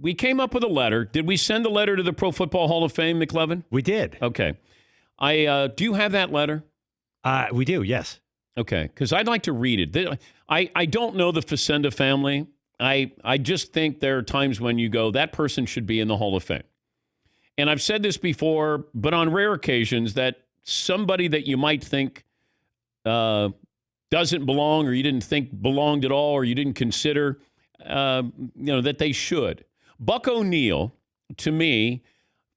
we came up with a letter. Did we send the letter to the Pro Football Hall of Fame, McLevin? We did. Okay. Do you have that letter? We do, yes. Okay, because I'd like to read it. I don't know the Facenda family. I just think there are times when you go, that person should be in the Hall of Fame. And I've said this before, but on rare occasions, that somebody that you might think doesn't belong, or you didn't think belonged at all, or you didn't consider, that they should. Buck O'Neil, to me,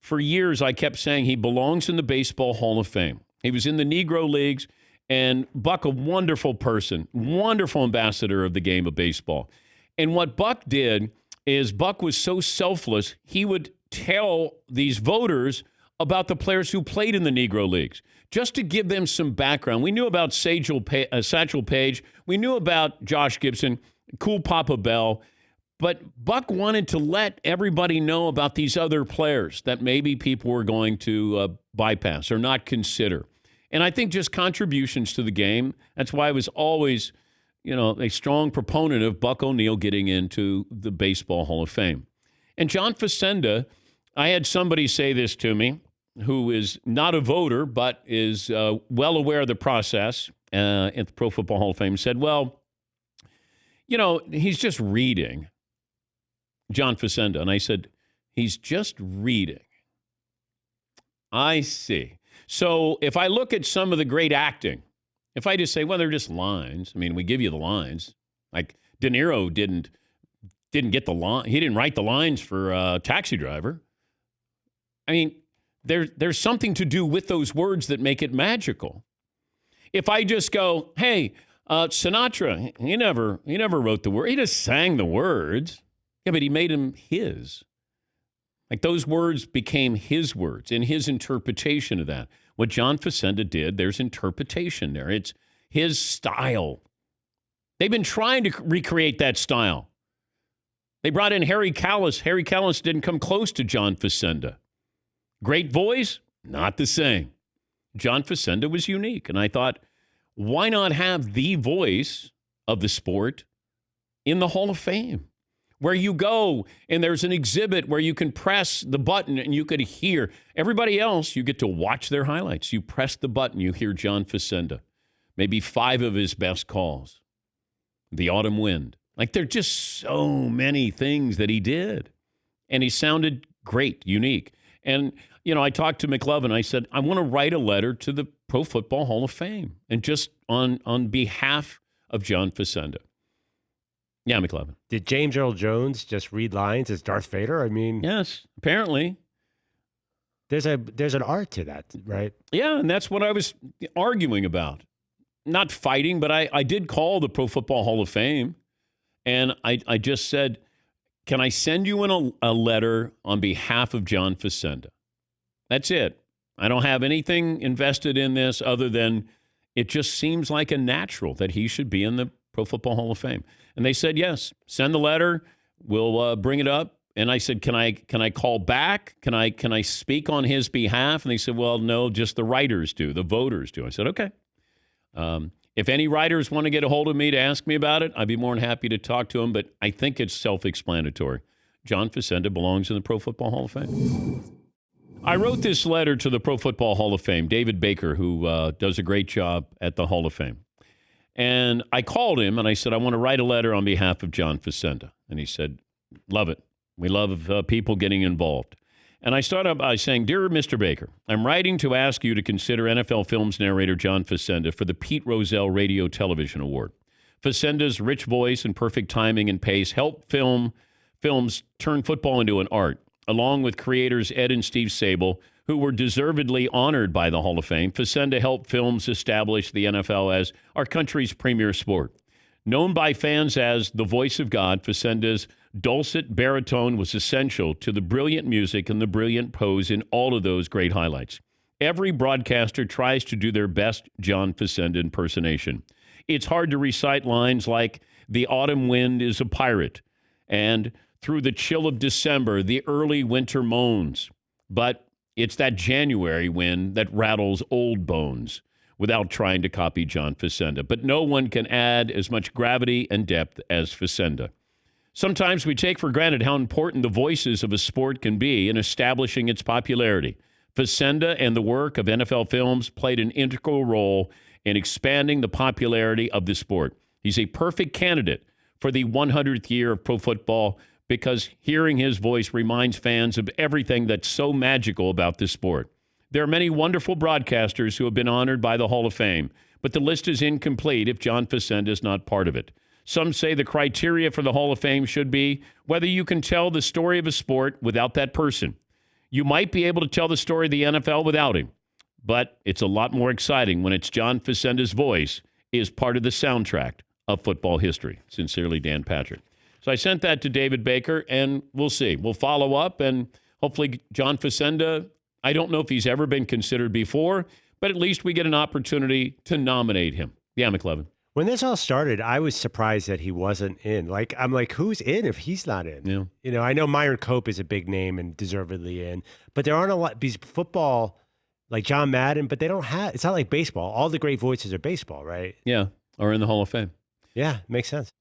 for years I kept saying he belongs in the Baseball Hall of Fame. He was in the Negro Leagues, and Buck, a wonderful person, wonderful ambassador of the game of baseball. And what Buck did is Buck was so selfless, he would tell these voters about the players who played in the Negro Leagues, just to give them some background. We knew about Satchel Paige. We knew about Josh Gibson, Cool Papa Bell. But Buck wanted to let everybody know about these other players that maybe people were going to bypass or not consider. And I think just contributions to the game. That's why I was always, a strong proponent of Buck O'Neil getting into the Baseball Hall of Fame. And John Facenda, I had somebody say this to me who is not a voter but is well aware of the process at the Pro Football Hall of Fame, said, well, he's just reading. John Facenda. And I said, he's just reading. I see. So if I look at some of the great acting, if I just say, well, they're just lines. I mean, we give you the lines. Like De Niro didn't get the line. He didn't write the lines for Taxi Driver. I mean, there's something to do with those words that make it magical. If I just go, hey, Sinatra, he never wrote the word. He just sang the words. Yeah, but he made them his. Like those words became his words and his interpretation of that. What John Facenda did, there's interpretation there. It's his style. They've been trying to recreate that style. They brought in Harry Callis. Harry Callis didn't come close to John Facenda. Great voice? Not the same. John Facenda was unique. And I thought, why not have the voice of the sport in the Hall of Fame? Where you go and there's an exhibit where you can press the button and you could hear. Everybody else, you get to watch their highlights. You press the button, you hear John Facenda. Maybe 5 of his best calls. The Autumn Wind. Like there are just so many things that he did. And he sounded great, unique. And, I talked to McLevin. I said, I want to write a letter to the Pro Football Hall of Fame. And just on behalf of John Facenda. Yeah, McLevin. Did James Earl Jones just read lines as Darth Vader? I mean, yes, apparently. There's an art to that, right? Yeah, and that's what I was arguing about. Not fighting, but I did call the Pro Football Hall of Fame, and I just said, can I send you in a letter on behalf of John Facenda? That's it. I don't have anything invested in this other than it just seems like a natural that he should be in the Pro Football Hall of Fame. And they said, yes, send the letter. We'll bring it up. And I said, can I call back? Can I speak on his behalf? And they said, well, no, just the writers do. The voters do. I said, okay. If any writers want to get a hold of me to ask me about it, I'd be more than happy to talk to them. But I think it's self-explanatory. John Facenda belongs in the Pro Football Hall of Fame. I wrote this letter to the Pro Football Hall of Fame, David Baker, who does a great job at the Hall of Fame. And I called him and I said, I want to write a letter on behalf of John Facenda. And he said, love it. We love people getting involved. And I started by saying, Dear Mr. Baker, I'm writing to ask you to consider NFL Films narrator John Facenda for the Pete Rozelle Radio Television Award. Facenda's rich voice and perfect timing and pace help films turn football into an art, along with creators Ed and Steve Sable, who were deservedly honored by the Hall of Fame. Facenda helped films establish the NFL as our country's premier sport. Known by fans as the voice of God, Facenda's dulcet baritone was essential to the brilliant music and the brilliant pose in all of those great highlights. Every broadcaster tries to do their best John Facenda impersonation. It's hard to recite lines like, the autumn wind is a pirate, and through the chill of December, the early winter moans. But it's that January wind that rattles old bones, without trying to copy John Facenda. But no one can add as much gravity and depth as Facenda. Sometimes we take for granted how important the voices of a sport can be in establishing its popularity. Facenda and the work of NFL Films played an integral role in expanding the popularity of the sport. He's a perfect candidate for the 100th year of pro football because hearing his voice reminds fans of everything that's so magical about this sport. There are many wonderful broadcasters who have been honored by the Hall of Fame, but the list is incomplete if John Facenda is not part of it. Some say the criteria for the Hall of Fame should be whether you can tell the story of a sport without that person. You might be able to tell the story of the NFL without him, but it's a lot more exciting when it's John Facenda's voice is part of the soundtrack of football history. Sincerely, Dan Patrick. So I sent that to David Baker, and we'll see. We'll follow up, and hopefully John Facenda, I don't know if he's ever been considered before, but at least we get an opportunity to nominate him. Yeah, McLevin. When this all started, I was surprised that he wasn't in. I'm like, who's in if he's not in? Yeah. You know, I know Myron Cope is a big name and deservedly in, but there aren't a lot. These football, like John Madden, but they don't have. It's not like baseball. All the great voices are baseball, right? Yeah, are in the Hall of Fame. Yeah, makes sense.